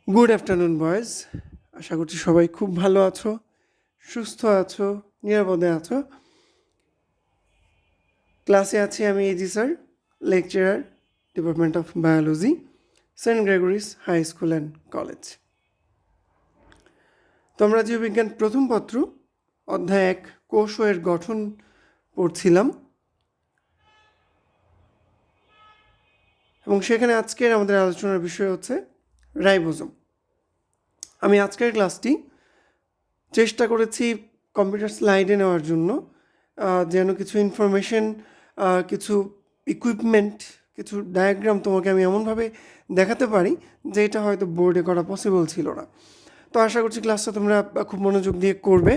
Good afternoon boys. আশা করছি সবাই খুব ভালো আছো, সুস্থ আছো, নিরাপদে আছো। ক্লাসে আছি আমি A G sir, lecturer, department of biology, saint Gregory's high school and college. তোমরা জীববিজ্ঞান প্রথম পত্র অধ্যায় 1 কোষ ও এর গঠন পড়ছিলাম, এবং সেখানে আজকের আমাদের আলোচনার বিষয় হচ্ছে রাইবোজোম। আমি আজকের ক্লাসটি চেষ্টা করেছি কম্পিউটার স্লাইডে নেওয়ার জন্য, যেন কিছু ইনফরমেশন, কিছু ইকুইপমেন্ট, কিছু ডায়াগ্রাম তোমাকে আমি এমনভাবে দেখাতে পারি যে এটা হয়তো বোর্ডে করা পসিবল ছিল না। তো আশা করছি ক্লাসটা তোমরা খুব মনোযোগ দিয়ে করবে।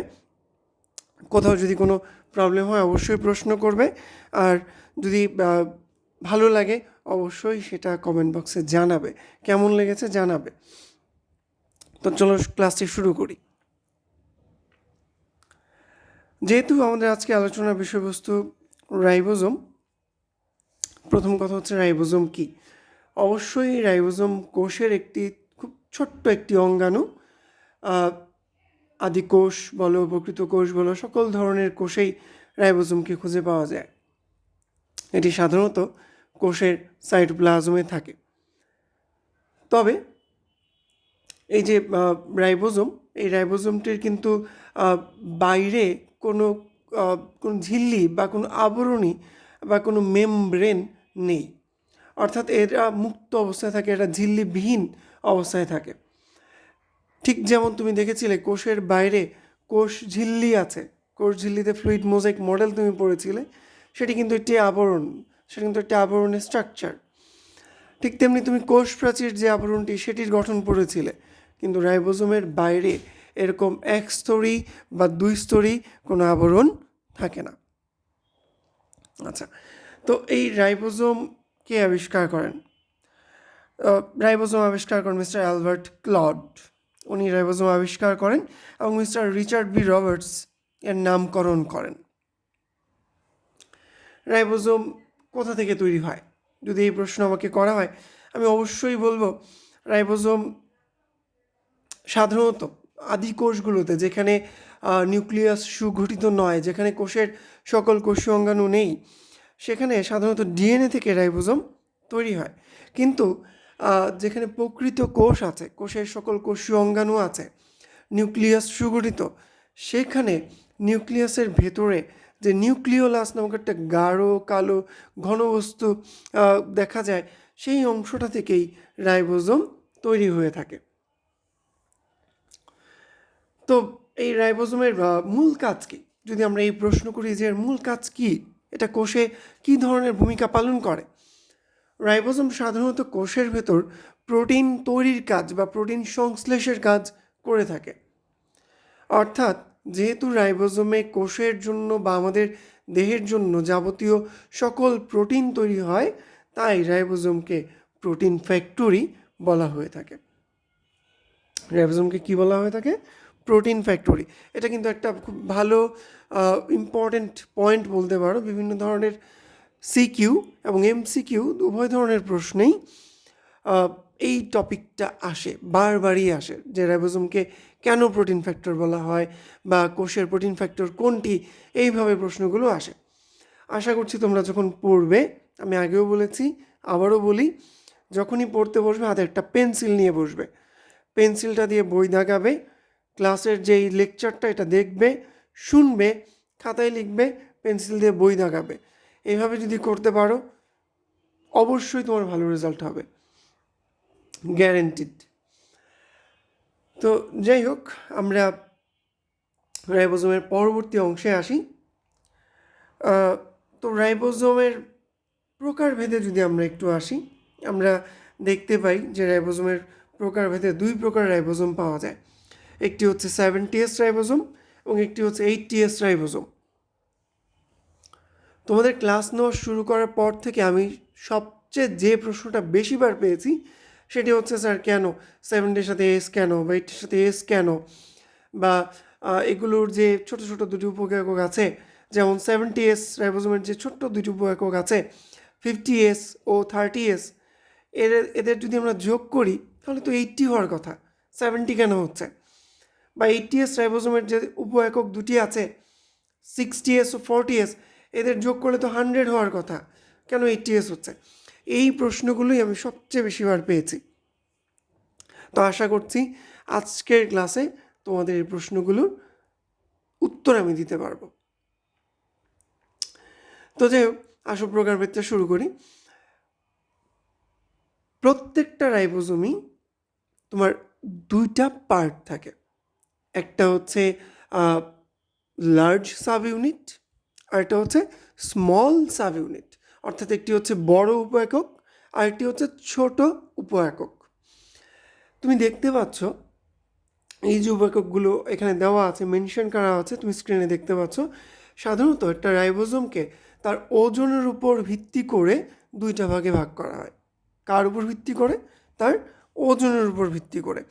কোথাও যদি কোনো প্রবলেম হয় অবশ্যই প্রশ্ন করবে, আর যদি ভালো লাগে অবশ্যই সেটা কমেন্ট বক্সে জানাবে, কেমন লেগেছে জানাবে। তো চলো ক্লাসটি শুরু করি। যেহেতু আমাদের আজকে আলোচনার বিষয়বস্তু রাইবোজোম, প্রথম কথা হচ্ছে রাইবোজোম কি। অবশ্যই রাইবোজোম কোষের একটি খুব ছোট্ট একটি অঙ্গাণু। আদি কোষ বলো, প্রকৃত কোষ বলো, সকল ধরনের কোষেই রাইবোজোমকে খুঁজে পাওয়া যায়। এটি সাধারণত কোষের সাইটোপ্লাজমে থাকে। তবে এই যে রাইবোজোম, এই রাইবোজোমটির কিন্তু বাইরে কোনো কোনো ঝিল্লি বা কোনো আবরণী বা কোনো মেমব্রেন নেই, অর্থাৎ এরা মুক্ত অবস্থায় থাকে, এরা ঝিল্লিবিহীন অবস্থায় থাকে। ঠিক যেমন তুমি দেখেছিলে কোষের বাইরে কোষ ঝিল্লি আছে, কোষ ঝিল্লিতে ফ্লুইড মোজাইক মডেল তুমি পড়েছিলে, সেটি কিন্তু একটি আবরণ, সেটি কিন্তু একটি আবরণের স্ট্রাকচার। ঠিক তেমনি তুমি কোষ প্রাচীর যে আবরণটি, সেটির গঠন পড়েছিলে, কিন্তু রাইবোজোমের বাইরে এরকম একস্তরী বা দুই স্তরী কোনো আবরণ থাকে না। আচ্ছা, তো এই রাইবোজোম কে আবিষ্কার করেন? রাইবোজোম আবিষ্কার করেন মিস্টার অ্যালবার্ট ক্লড। উনি রাইবোজোম আবিষ্কার করেন এবং মিস্টার রিচার্ড বি রবার্টস এর নামকরণ করেন। রাইবোজোম কোথা থেকে তৈরি হয়, যদি এই প্রশ্ন আমাকে করা হয়, আমি অবশ্যই বলবো রাইবোজোম সাধারণত আদি কোষগুলোতে, যেখানে নিউক্লিয়াস সুগঠিত নয়, যেখানে কোষের সকল কোষীয় অঙ্গাণু নেই, সেখানে সাধারণত ডিএনএ থেকে রাইবোজোম তৈরি হয়। কিন্তু যেখানে প্রকৃত কোষ আছে, কোষের সকল কোষীয় অঙ্গাণু আছে, নিউক্লিয়াস সুগঠিত, সেখানে নিউক্লিয়াসের ভেতরে যে নিউক্লিওলাস নামক একটা গাঢ় কালো ঘনবস্তু দেখা যায়, সেই অংশটা থেকেই রাইবোজোম তৈরি হয়ে থাকে। তো এই রাইবোজোমের মূল কাজ কী, যদি আমরা এই প্রশ্ন করি যে এর মূল কাজ কী, এটা কোষে কী ধরনের ভূমিকা পালন করে। রাইবোজোম সাধারণত কোষের ভেতর প্রোটিন তৈরির কাজ বা প্রোটিন সংশ্লেষের কাজ করে থাকে। অর্থাৎ যেহেতু রাইবোজোমে কোষের জন্য বা আমাদের দেহের জন্য যাবতীয় সকল প্রোটিন তৈরি হয়, তাই রাইবোজোমকে প্রোটিন ফ্যাক্টরি বলা হয়ে থাকে। রাইবোজোমকে কী বলা হয়ে থাকে? Protein factory. এটা কিন্তু একটা খুব ভালো ইম্পর্ট্যান্ট পয়েন্ট বলতে পারো। বিভিন্ন ধরনের সিকিউ এবং এমসিকিউ উভয় ধরনের প্রশ্নেই এই টপিকটা আসে, বারবারই আসে, যে রাইবোজোমকে কেন প্রোটিন ফ্যাক্টর বলা হয় বা কোষের প্রোটিন ফ্যাক্টর কোনটি, এইভাবে প্রশ্নগুলো আসে। আশা করছি তোমরা যখন পড়বে, আমি আগেও বলেছি আবারও বলি, যখনই পড়তে বসবে হাতে একটা পেন্সিল নিয়ে বসবে, পেন্সিলটা দিয়ে বই দাগাবে, ক্লাসের যেই লেকচারটা এটা দেখবে, শুনবে, খাতায় লিখবে, পেন্সিল দিয়ে বই দাগাবে। এইভাবে যদি করতে পারো অবশ্যই তোমার ভালো রেজাল্ট হবে, গ্যারেন্টিড। তো যাই হোক, আমরা রাইবোজোমের পরবর্তী অংশে আসি। তো রাইবোজোমের প্রকারভেদে যদি আমরা একটু আসি, আমরা দেখতে পাই যে রাইবোজোমের প্রকারভেদে দুই প্রকার রাইবোজোম পাওয়া যায়। একটি হচ্ছে 70S রাইবোজোম এবং একটি হচ্ছে 80S রাইবোজোম। তোমাদের ক্লাস নেওয়া শুরু করার পর থেকে আমি সবচেয়ে যে প্রশ্নটা বেশিবার পেয়েছি সেটি হচ্ছে, স্যার কেন 70-এর সাথে এস কেন, বা 80-এর সাথে এস কেন, বা এগুলোর যে ছোট ছোট দুটি উপ-একক আছে, যেমন 70S রাইবোজোমের যে ছোট্ট দুটি উপ-একক আছে 50S ও 30S, এদের যদি আমরা যোগ করি তাহলে তো 80 হওয়ার কথা, 70 কেন হচ্ছে? বা 80S রাইবোজোমের যে উপ একক দুটি আছে 60S ও 40S, এদের যোগ করলে তো 100 হওয়ার কথা, কেন 80S হচ্ছে? এই প্রশ্নগুলোই আমি সবচেয়ে বেশিবার পেয়েছি। তো আশা করছি আজকের ক্লাসে তোমাদের এই প্রশ্নগুলোর উত্তর আমি দিতে পারবো। তো যাই হোক, আসল প্রকারভেদটা শুরু করি। প্রত্যেকটা রাইবোজোমই তোমার দুইটা পার্ট থাকে, একটা হচ্ছে লার্জ সাব ইউনিট আর একটা হচ্ছে স্মল সাব ইউনিট, অর্থাৎ একটি হচ্ছে বড় উপ একক আর একটি হচ্ছে ছোট উপ একক। তুমি দেখতে পাচ্ছ এই যে উপ এককগুলো এখানে দেওয়া আছে, মেনশন করা আছে, তুমি স্ক্রিনে দেখতে পাচ্ছ। সাধারণত একটা রাইবোজোমকে তার ওজনের উপর ভিত্তি করে দুইটা ভাগে ভাগ করা হয়। কার উপর ভিত্তি করে? তার ওজনের উপর ভিত্তি করে,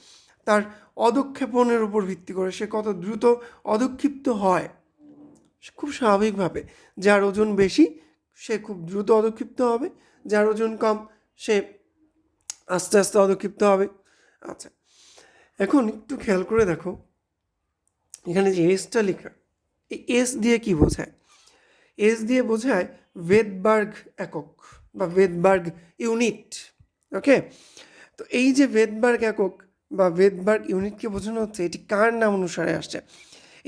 তার অধঃক্ষেপণের উপর ভিত্তি করে, সে কত দ্রুত অধঃক্ষিপ্ত হয়। খুব স্বাভাবিকভাবে যার ওজন বেশি সে খুব দ্রুত অধঃক্ষিপ্ত হবে, যার ওজন কম সে আস্তে আস্তে অধঃক্ষিপ্ত হবে। আচ্ছা, এখন একটু খেয়াল করে দেখো, এখানে যে এসটা লেখা, এই এস দিয়ে কি বোঝায়? এস দিয়ে বোঝায় ভেদবার্গ একক বা ভেদবার্গ ইউনিট। ওকে, তো এই যে ভেদবার্গ একক বা ভেদবার্গ ইউনিটকে বোঝানো হচ্ছে, এটি কার নাম অনুসারে আসছে?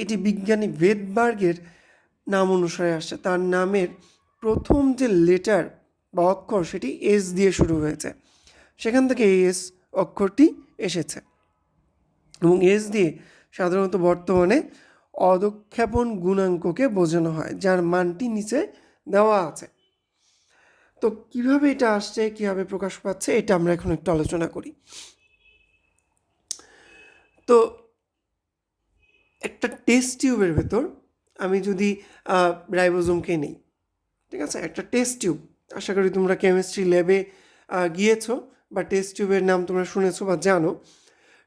এটি বিজ্ঞানী ভেদবার্গের নাম অনুসারে আসছে। তার নামের প্রথম যে লেটার বা অক্ষর সেটি এস দিয়ে শুরু হয়েছে, সেখান থেকে এই এস অক্ষরটি এসেছে। এবং এস দিয়ে সাধারণত বর্তমানে অধঃক্ষেপণ গুণাঙ্ককে বোঝানো হয়, যার মানটি নিচে দেওয়া আছে। তো কিভাবে এটা আসছে, কিভাবে প্রকাশ পাচ্ছে, এটা আমরা এখন একটু আলোচনা করি। তো একটা টেস্ট টিউবের ভেতর আমি যদি রাইবোজোমকে নিই, ঠিক আছে, একটা টেস্ট টিউব, আশা করি তোমরা কেমিস্ট্রি ল্যাবে গিয়েছো বা টেস্ট টিউবের নাম তোমরা শুনেছো বা জানো।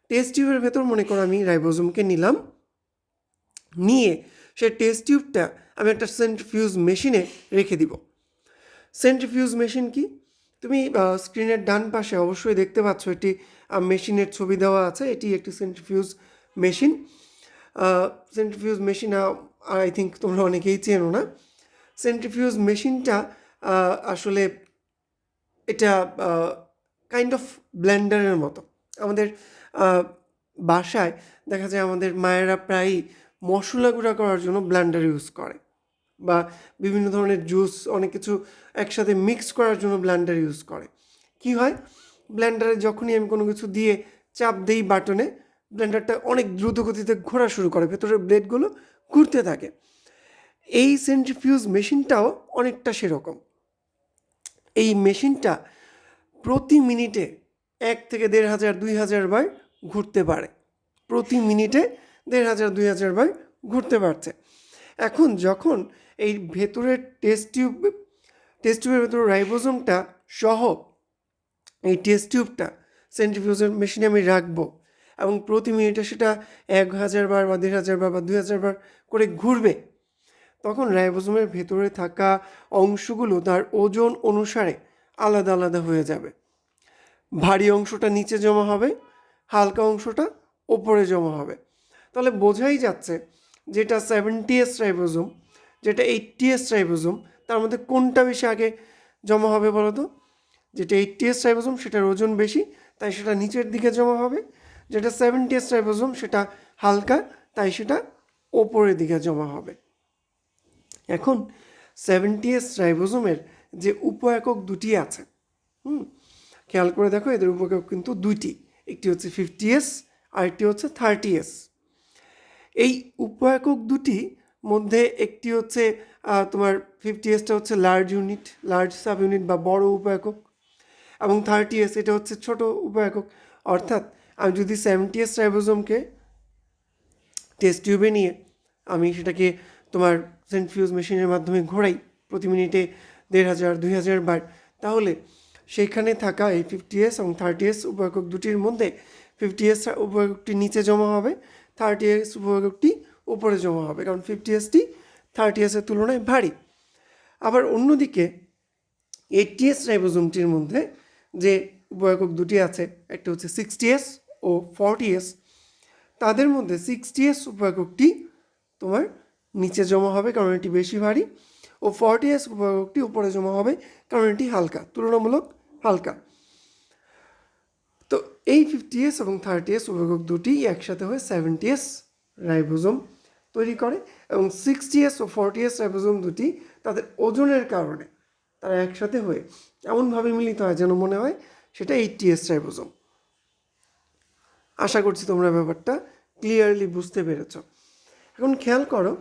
টেস্ট টিউবের ভেতর মনে করো আমি রাইবোজোমকে নিলাম, নিয়ে সে টেস্ট টিউবটা আমি একটা সেন্ট্রিফিউজ মেশিনে রেখে দিব। সেন্ট্রিফিউজ মেশিন কি? তুমি স্ক্রিনের ডান পাশে অবশ্যই দেখতে পাচ্ছ একটি মেশিনের ছবি দেওয়া আছে, এটি একটি centrifuge machine. Centrifuge machine I think তোমরা অনেকেই চেনো না। সেন্ট্রিফিউজ মেশিনটা আসলে এটা কাইন্ড অফ ব্লেন্ডারের মতো। আমাদের বাসায় দেখা যায় আমাদের মায়েরা প্রায়ই মশলা গুঁড়া করার জন্য ব্লেন্ডার ইউজ করে, বা বিভিন্ন ধরনের জুস অনেক কিছু একসাথে মিক্স করার জন্য ব্লেন্ডার ইউজ করে। কি হয়, ব্লেন্ডারে যখনই আমি কোনো কিছু দিয়ে চাপ দেই বাটনে, ব্লেন্ডারটা অনেক দ্রুত গতিতে ঘোরা শুরু করে, ভেতরের ব্লেডগুলো ঘুরতে থাকে। এই সেন্ট্রিফিউজ মেশিনটাও অনেকটা সেরকম। এই মেশিনটা প্রতি মিনিটে 1 থেকে 1,500 2,000 বার ঘুরতে পারে, প্রতি মিনিটে 1,500 2,000 বার ঘুরতে পারছে। এখন যখন এই ভেতরের টেস্ট টিউবের ভেতরে রাইবোজোমটা সহ এই টেস্ট টিউবটা সেন্ট্রিফিউজের মেশিনে আমি রাখবো এবং প্রতি মিনিটে সেটা 1,000 বার বা 1,500 বার বা 2,000 বার করে ঘুরবে, তখন রাইবোজোমের ভেতরে থাকা অংশগুলো তার ওজন অনুসারে আলাদা আলাদা হয়ে যাবে। ভারী অংশটা নিচে জমা হবে, হালকা অংশটা ওপরে জমা হবে। তাহলে বোঝাই যাচ্ছে যেটা 70S রাইবোজোম, যেটা 80S রাইবোজোম, তার মধ্যে কোনটা বেশি আগে জমা হবে বলো তো? যেটা 80S রাইবোজোম সেটার ওজন বেশি, তাই সেটা নিচের দিকে জমা হবে। যেটা 70S রাইবোজোম সেটা হালকা, তাই সেটা ওপরের দিকে জমা হবে। এখন 70S রাইবোজোমের যে উপ একক দুটি আছে, খেয়াল করে দেখো, এদের উপ একক কিন্তু দুইটি, একটি হচ্ছে 50S আর একটি হচ্ছে 30S। এই উপ একক দুটি মধ্যে একটি হচ্ছে তোমার 50Sটা হচ্ছে large unit, large sub unit বা বড় উপ একক, এবং 30S এটা হচ্ছে ছোট উপ একক। অর্থাৎ আমি যদি 70S রাইবোজোমকে টেস্ট টিউবে নিয়ে আমি সেটাকে তোমার সেন্ট্রিফিউজ মেশিনের মাধ্যমে ঘোরাই প্রতি মিনিটে 1,500 2,000 বার, তাহলে সেইখানে থাকা এই 50S এবং 30S উপ একক দুটির মধ্যে 50S উপ এককটি নিচে জমা হবে, 30S উপ এককটি উপরে জমা হবে, কারণ 50Sটি 30Sএর তুলনায় ভারী। আবার অন্যদিকে 80S রাইবোজোমটির মধ্যে যে উপ-একক দুটি আছে, একটা হচ্ছে 60s ও 40s। তাদের মধ্যে 60s উপ-এককটি তোমার নিচে জমা হবে কারণ এটি বেশি ভারী, ও 40s উপ-এককটি উপরে জমা হবে কারণ এটি হালকা, তুলনামূলক হালকা। তো এই 50s এবং 30s উপ-একক দুটি একসাথে হয়ে 70s রাইবোজোম তৈরি করে, এবং 60s ও 40s রাইবোজোম দুটি তাদের ওজনের কারণে তারা একসাথে হয়ে এমনভাবে মিলিত হয় যেন মনে হয় সেটা 80s রাইবোজোম। আশা করছি তোমরা ব্যাপারটা ক্লিয়ারলি বুঝতে পেরেছ। এখন খেয়াল করো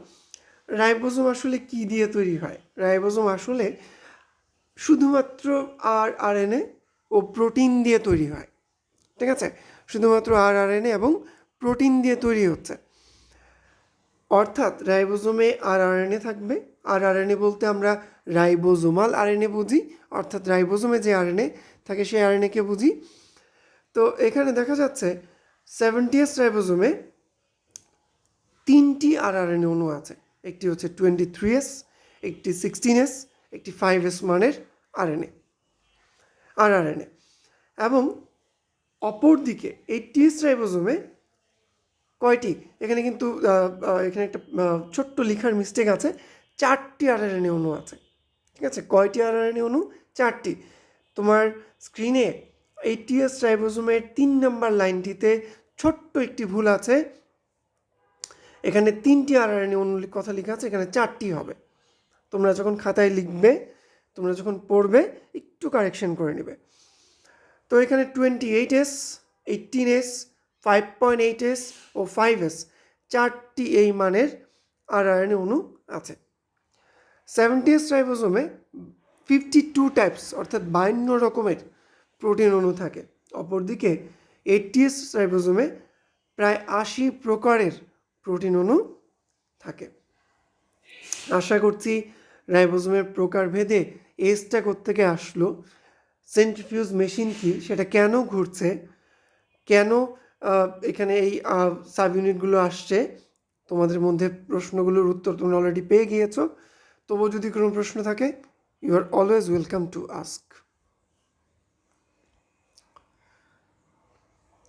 রাইবোজোম আসলে কি দিয়ে তৈরি হয়। রাইবোজোম আসলে শুধুমাত্র আরএনএ ও প্রোটিন দিয়ে তৈরি হয়, ঠিক আছে? শুধুমাত্র আরএনএ এবং প্রোটিন দিয়ে তৈরি হচ্ছে। অর্থাৎ রাইবোজোমে আরএনএ থাকবে। আরএনএ বলতে আমরা রাইবোজোমাল আরএনএ বুঝি, অর্থাৎ রাইবোজোমে যে আরএনএ থাকে সেই আরএনএকে বুঝি। তো এখানে দেখা যাচ্ছে 70s রাইবোজোমে 3টি আরএনএ অণু আছে। একটি হচ্ছে 23s, একটি 16s, একটি 5s মানের আরএনএ। এবং অপরদিকে 80s রাইবোজোমে কয়টি, এখানে কিন্তু এখানে একটা ছোট্ট লেখার মিস্টেক আছে, 4টি আরএনএ অণু আছে, ঠিক আছে? কয়টি আরএনএ অণু? 4টি। তোমার স্ক্রিনে 80s রাইবোজোমের 3 নম্বর লাইনটিতে ছোট্ট একটি ভুল আছে, এখানে 3টি আরএনএ অণুর কথা লেখা আছে, এখানে 4টি হবে। তোমরা যখন খাতায় লিখবে, তোমরা যখন পড়বে একটু কারেকশন করে নেবে। তো এখানে 28s, 18s, 5.8s ও 5s 4টি এই মানের আরএনএ অণু আছে। 70s রাইবোজোমে 52 টাইপস অর্থাৎ 52 রকমের প্রোটিন অণু থাকে। অপরদিকে 80s রাইবোজোমে প্রায় 80 প্রকারের প্রোটিন অণু থাকে। আশা করছি রাইবোজোমের প্রকারভেদে এসটা কোত্থেকে আসলো, সেন্ট্রিফিউজ মেশিন কি, সেটা কেন ঘুরছে, কেন এখানে এই সাব ইউনিটগুলো আসছে, তোমাদের মধ্যে প্রশ্নগুলোর উত্তর তোমরা অলরেডি পেয়ে গিয়েছো। তবুও যদি কোনো প্রশ্ন থাকে, you are always welcome to ask.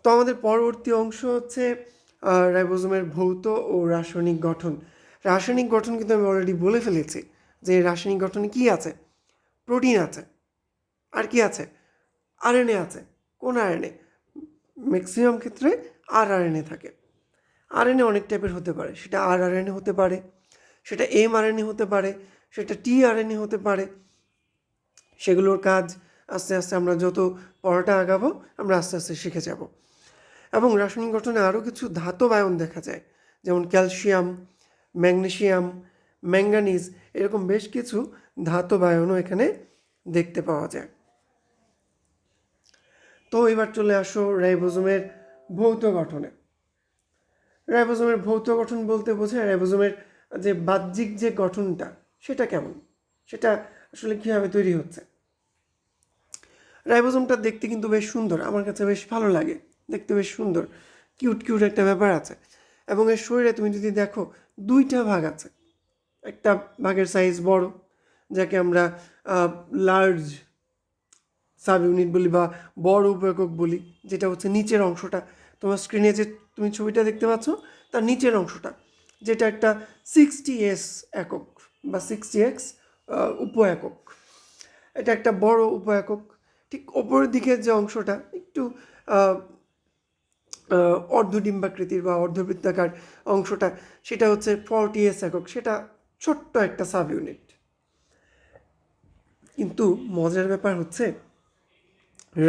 তো আমাদের পরবর্তী অংশ হচ্ছে রাইবোজোমের ভৌত ও রাসায়নিক গঠন। রাসায়নিক গঠন কিন্তু আমি অলরেডি বলে ফেলেছি যে রাসায়নিক গঠনে কি আছে, প্রোটিন আছে, আর কি আছে, আরএনএ আছে। কোন আরএনএ? ম্যাক্সিমাম ক্ষেত্রে আরএনএ থাকে। আরএনএ অনেক টাইপের হতে পারে, সেটা আরএনএ হতে পারে, সেটা এমআরএনএ হতে পারে, সেটা টিআরএনএ হতে পারে। সেগুলোর কাজ আস্তে আস্তে আমরা যত পড়াটা আগাবো আমরা আস্তে আস্তে শিখে যাব। এবং রাসায়নিক গঠনে আরও কিছু ধাতব আয়ন দেখা যায়, যেমন ক্যালসিয়াম, ম্যাগনেসিয়াম, ম্যাঙ্গানিজ, এরকম বেশ কিছু ধাতব আয়নও এখানে দেখতে পাওয়া যায়। তো এবার চলে আসো রাইবোজোমের ভৌত গঠনে। রাইবোজোমের ভৌত গঠন বলতে বোঝায় রাইবোজোমের যে বাহ্যিক যে গঠনটা সেটা কেমন, সেটা আসলে কীভাবে তৈরি হচ্ছে। রাইবোজোমটা দেখতে কিন্তু বেশ সুন্দর, আমার কাছে বেশ ভালো লাগে, দেখতে বেশ সুন্দর, কিউট কিউট একটা ব্যাপার আছে। এবং এর শরীরে তুমি যদি দেখো 2টা ভাগ আছে। একটা ভাগের সাইজ বড়, যাকে আমরা লার্জ সাব ইউনিট বলি বা বড় উপ-একক বলি, যেটা হচ্ছে নিচের অংশটা। তোমার স্ক্রিনে যে তুমি ছবিটা দেখতে পাচ্ছ তার নিচের অংশটা, যেটা একটা 60s একক বা 60x উপ-একক, এটা একটা বড় উপ-একক। ঠিক ওপরের দিকের যে অংশটা একটু অর্ধডিম্বাকৃতির বা অর্ধবৃত্তাকার অংশটা, সেটা হচ্ছে 40s একক, সেটা ছোট্ট একটা সাব ইউনিট। কিন্তু মজার ব্যাপার হচ্ছে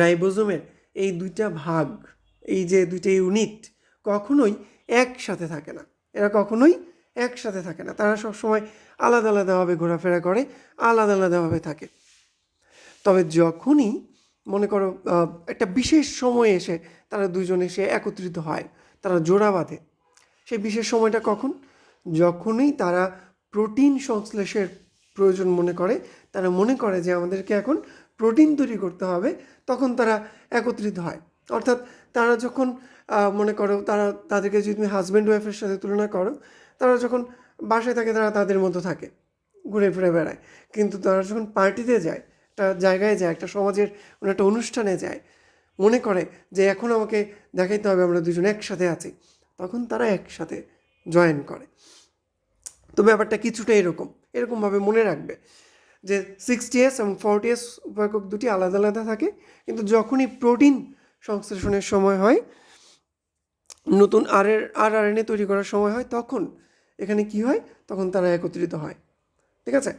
রাইবোজোমের এই 2টা ভাগ, এই যে 2টা ইউনিট কখনোই একসাথে থাকে না, এরা কখনোই একসাথে থাকে না, তারা সবসময় আলাদা আলাদাভাবে ঘোরাফেরা করে, আলাদা আলাদাভাবে থাকে। তবে যখনই মনে করো একটা বিশেষ সময়ে এসে তারা দুজন এসে একত্রিত হয়, তারা জোড়া বাঁধে, সেই বিশেষ সময়টা কখন? যখনই তারা প্রোটিন সংশ্লেষের প্রয়োজন মনে করে, তারা মনে করে যে আমাদেরকে এখন প্রোটিন তৈরি করতে হবে, তখন তারা একত্রিত হয়। অর্থাৎ তারা যখন মনে করো তাদেরকে যদি তুমি হাজব্যান্ড ওয়াইফের সাথে তুলনা করো, তারা যখন বাসায় থাকে তারা তাদের মতো থাকে, ঘুরে ফিরে বেড়ায়, কিন্তু তারা যখন পার্টিতে যায়, একটা জায়গায় যায়, একটা সমাজের কোনো একটা অনুষ্ঠানে যায়, মনে করে যে এখন আমাকে দেখাইতে হবে আমরা দুজন একসাথে আছি, তখন তারা একসাথে জয়েন করে। তো ব্যাপারটা কিছুটা এরকমভাবে মনে রাখবে যে 60S এবং 40S উপায়কক দুটি আলাদা আলাদা থাকে, কিন্তু যখনই প্রোটিন সংশ্লেষণের সময় হয়, নতুন RNA তৈরি করার সময় হয়, তখন এখানে কি হয়, তখন তারা একত্রিত হয়। ঠিক আছে?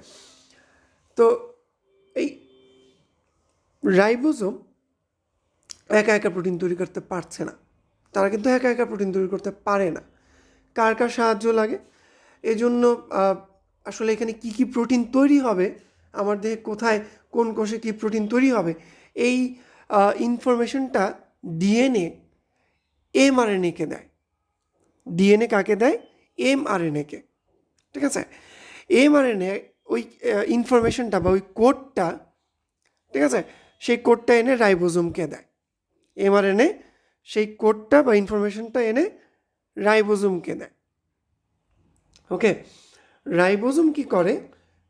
তো এই রাইবোজোম একা একা প্রোটিন তৈরি করতে পারছে না, তারা কিন্তু একা একা প্রোটিন তৈরি করতে পারে না। কার কার সাহায্য লাগে? এজন্য আসলে এখানে কি কি প্রোটিন তৈরি হবে, আমার দেহে কোথায় কোন কোষে কি প্রোটিন তৈরি হবে, এই ইনফরমেশনটা ডিএনএ mRNA-কে দেয়। ডিএনএ কাকে দেয়? mRNA-কে। ঠিক আছে? mRNA ওই ইনফরমেশনটা বা ওই কোডটা, ঠিক আছে, সেই কোডটা এনে রাইবোজোমকে দেয়। mRNA সেই কোডটা বা ইনফরমেশনটা এনে রাইবোজোমকে দেয়। ওকে, রাইবোজোম কি করে,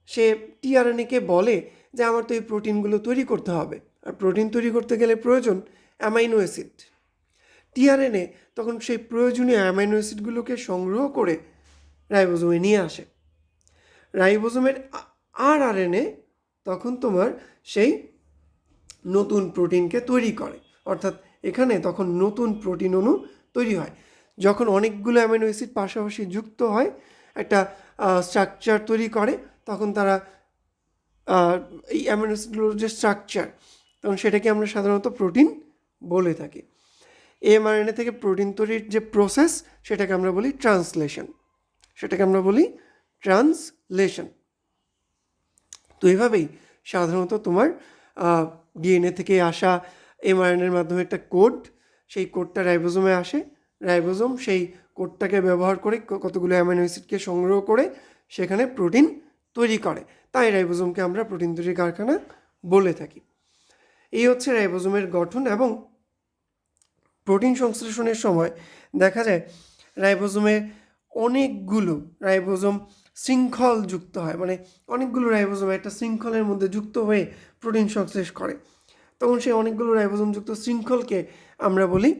সে টিআরএনএকে বলে যে আমার তো এই প্রোটিনগুলো তৈরি করতে হবে, আর প্রোটিন তৈরি করতে গেলে প্রয়োজন অ্যামাইনো অ্যাসিড। টিআরএনএ তখন সেই প্রয়োজনীয় অ্যামাইনো অ্যাসিডগুলোকে সংগ্রহ করে রাইবোজোমে নিয়ে আসে। রাইবোজোমের RNA তখন তোমার সেই নতুন প্রোটিনকে তৈরি করে, অর্থাৎ এখানে তখন নতুন প্রোটিন অণু তৈরি হয়। যখন অনেকগুলো অ্যামাইনো অ্যাসিড পাশাপাশি যুক্ত হয়, একটা স্ট্রাকচার তৈরি করে, তখন তারা এই অ্যামাইনো অ্যাসিডগুলোর যে স্ট্রাকচার, তখন সেটাকে আমরা সাধারণত প্রোটিন বলে থাকি। mRNA থেকে প্রোটিন তৈরির যে প্রসেস, সেটাকে আমরা বলি ট্রান্সলেশন। তো এইভাবেই সাধারণত তোমার ডিএনএ থেকে আসা mRNA-র মাধ্যমে একটা কোড, সেই কোডটা রাইবোজোমে আসে। রাইবোজোম সেই কোডটাকে ব্যবহার করে কতগুলো অ্যামাইনো অ্যাসিডকে সংগ্রহ করে সেখানে প্রোটিন তৈরি করে। তাই রাইবোজোমকে আমরা প্রোটিন তৈরির কারখানা বলে থাকি। এই হচ্ছে রাইবোজোমের গঠন। এবং প্রোটিন সংশ্লেষণের সময় দেখা যায় রাইবোজোমে অনেকগুলো রাইবোজোম শৃঙ্খল যুক্ত হয়, মানে অনেকগুলো রাইবোজোম একটা শৃঙ্খলের মধ্যে যুক্ত হয়ে প্রোটিন সংশ্লেষ করে। তখন সেই অনেকগুলো রাইবোজোম যুক্ত শৃঙ্খলকে আমরা বলি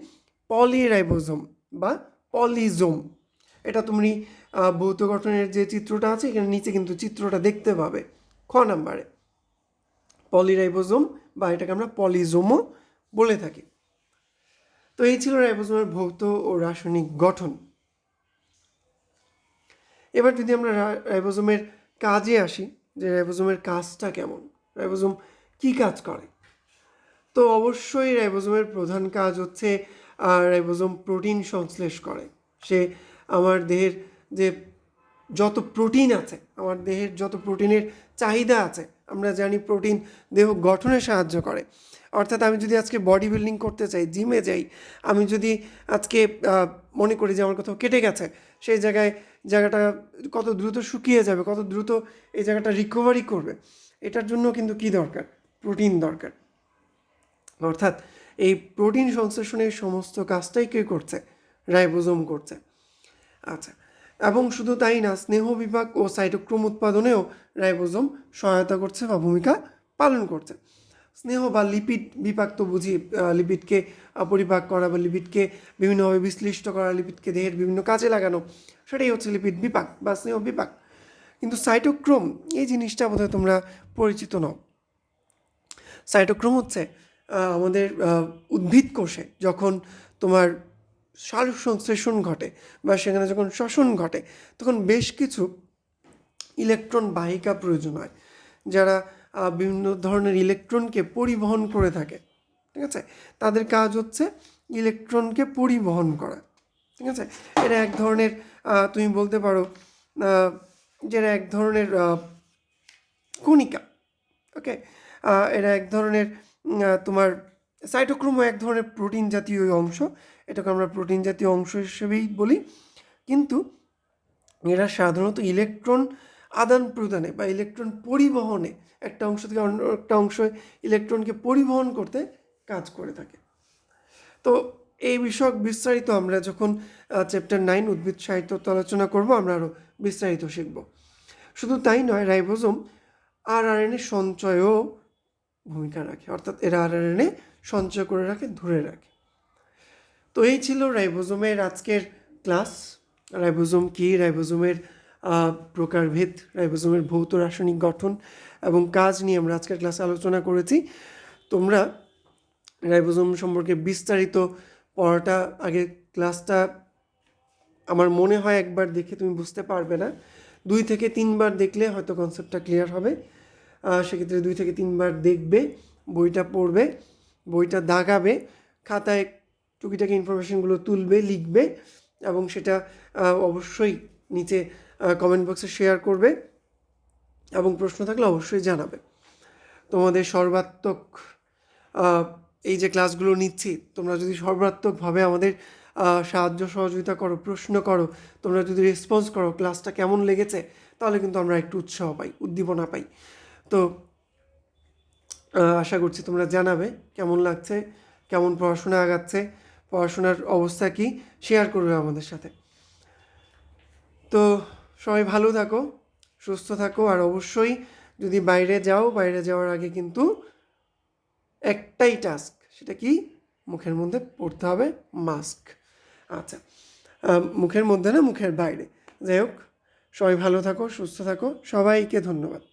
পলিরাইবোজোম বা পলিজোম। এটা তুমি ভৌত গঠনের যে চিত্রটা আছে, এখানে নিচে কিন্তু চিত্রটা দেখতে পাবে খ নাম্বারে। পলিরাইবোজোম বা এটাকে আমরা পলিজোমও বলে থাকি। তো এই ছিল রাইবোজোমের ভৌত ও রাসায়নিক গঠন। এবার যদি আমরা রাইবোজোমের কাজে আসি, যে রাইবোজোমের কাজটা কেমন, রাইবোজোম কি কাজ করে, তো অবশ্যই রাইবোজোমের প্রধান কাজ হচ্ছে রাইবোজোম প্রোটিন সংশ্লেষ করে। সে আমার দেহের যে যত প্রোটিন আছে, আমার দেহের যত প্রোটিনের চাহিদা আছে, আমরা জানি প্রোটিন দেহ গঠনে সাহায্য করে। অর্থাৎ আমি যদি আজকে বডি বিল্ডিং করতে চাই, জিমে যাই, আমি যদি আজকে মনে করি যে আমার কোথাও কেটে গেছে, সেই জায়গাটা কত দ্রুত শুকিয়ে যাবে, কত দ্রুত এই জায়গাটা রিকভারি করবে, এটার জন্য কিন্তু কি দরকার? প্রোটিন দরকার। অর্থাৎ এই প্রোটিন সংশ্লেষণের সমস্ত কাজটাই কে করছে? রাইবোজোম করছে। আচ্ছা, এবং শুধু তাই না, স্নেহ বিপাক ও সাইটোক্রোম উৎপাদনেও রাইবোজোম সহায়তা করছে বা ভূমিকা পালন করছে। স্নেহ বা লিপিড বিপাক তো বুঝি, লিপিডকে পরিপাক করা বা লিপিডকে বিভিন্নভাবে বিশ্লিষ্ট করা, লিপিডকে দেহের বিভিন্ন কাজে লাগানো, সেটাই হচ্ছে লিপিড বিপাক বা স্নেহ বিপাক। কিন্তু সাইটোক্রোম এই জিনিসটা বোধহয় তোমরা পরিচিত নও। সাইটোক্রোম হচ্ছে আমাদের উদ্ভিদ কোষে যখন তোমার সালোক সংশ্লেষণ ঘটে বা সেখানে যখন শ্বসন ঘটে, তখন বেশ কিছু ইলেকট্রন বাহিকা প্রয়োজন হয়, যারা বিভিন্ন ধরনের ইলেকট্রনকে পরিবহন করে থাকে। ঠিক আছে, তাদের কাজ হচ্ছে ইলেকট্রনকে পরিবহন করা। ঠিক আছে, এটা এক ধরনের তুমি বলতে পারো যেটা এক ধরনের কণিকা। ওকে, এটা এক ধরনের তোমার সাইটোক্রোমও এক ধরনের প্রোটিন জাতীয় অংশ, এটাকে আমরা প্রোটিন জাতীয় অংশ হিসেবেই বলি। কিন্তু এরা সাধারণত ইলেকট্রন আদান প্রদানে বা ইলেকট্রন পরিবহনে, একটা অংশ থেকে অন্য একটা অংশে ইলেকট্রনকে পরিবহন করতে কাজ করে থাকে। তো এই বিষয়ক বিস্তারিত আমরা যখন চ্যাপ্টার 9 উদ্ভিদ সাহিত্য আলোচনা করব, আমরা আরও বিস্তারিত শিখব। শুধু তাই নয়, রাইবোজোম RNA সঞ্চয়ও ভূমিকা রাখে, অর্থাৎ এরা আরএনএ সঞ্চয় করে রাখে, ধরে রাখে। তো এই ছিল রাইবোজোমের আজকের ক্লাস। রাইবোজোম কী, রাইবোজোমের প্রকারভেদ, রাইবোজোমের ভৌত রাসায়নিক গঠন এবং কাজ নিয়ে আমরা আজকের ক্লাসে আলোচনা করেছি। তোমরা রাইবোজোম সম্পর্কে বিস্তারিত পড়াটা আগে ক্লাসটা আমার মনে হয় একবার দেখে তুমি বুঝতে পারবে না, 2 থেকে 3 বার দেখলে হয়তো কনসেপ্টটা ক্লিয়ার হবে। সেক্ষেত্রে 2 থেকে 3 বার দেখবে, বইটা পড়বে, বইটা দাগাবে, খাতায় টুকিটাকি ইনফরমেশনগুলো তুলবে, লিখবে এবং সেটা অবশ্যই নিচে কমেন্ট বক্সে শেয়ার করবে এবং প্রশ্ন থাকলে অবশ্যই জানাবে। তোমাদের সর্বাত্মক এই যে ক্লাসগুলো নিচ্ছি, তোমরা যদি সর্বাত্মকভাবে আমাদের সাহায্য সহযোগিতা করো, প্রশ্ন করো, তোমরা যদি রেসপন্স করো ক্লাসটা কেমন লেগেছে, তাহলে কিন্তু আমরা একটু উৎসাহ পাই, উদ্দীপনা পাই। তো আশা করছি তোমরা জানাবে কেমন লাগছে, কেমন পড়াশোনা আগাচ্ছে, পড়াশোনার অবস্থা কি, শেয়ার করবে আমাদের সাথে। তো সবাই ভালো থাকো, সুস্থ থাকো, আর অবশ্যই যদি বাইরে যাও, বাইরে যাওয়ার আগে কিন্তু একটাই টাস্ক, সেটা কি, মুখের মধ্যে পড়তে হবে মাস্ক। আচ্ছা, মুখের মধ্যে না, মুখের বাইরে। যাই হোক, সবাই ভালো থাকো, সুস্থ থাকো, সবাইকে ধন্যবাদ।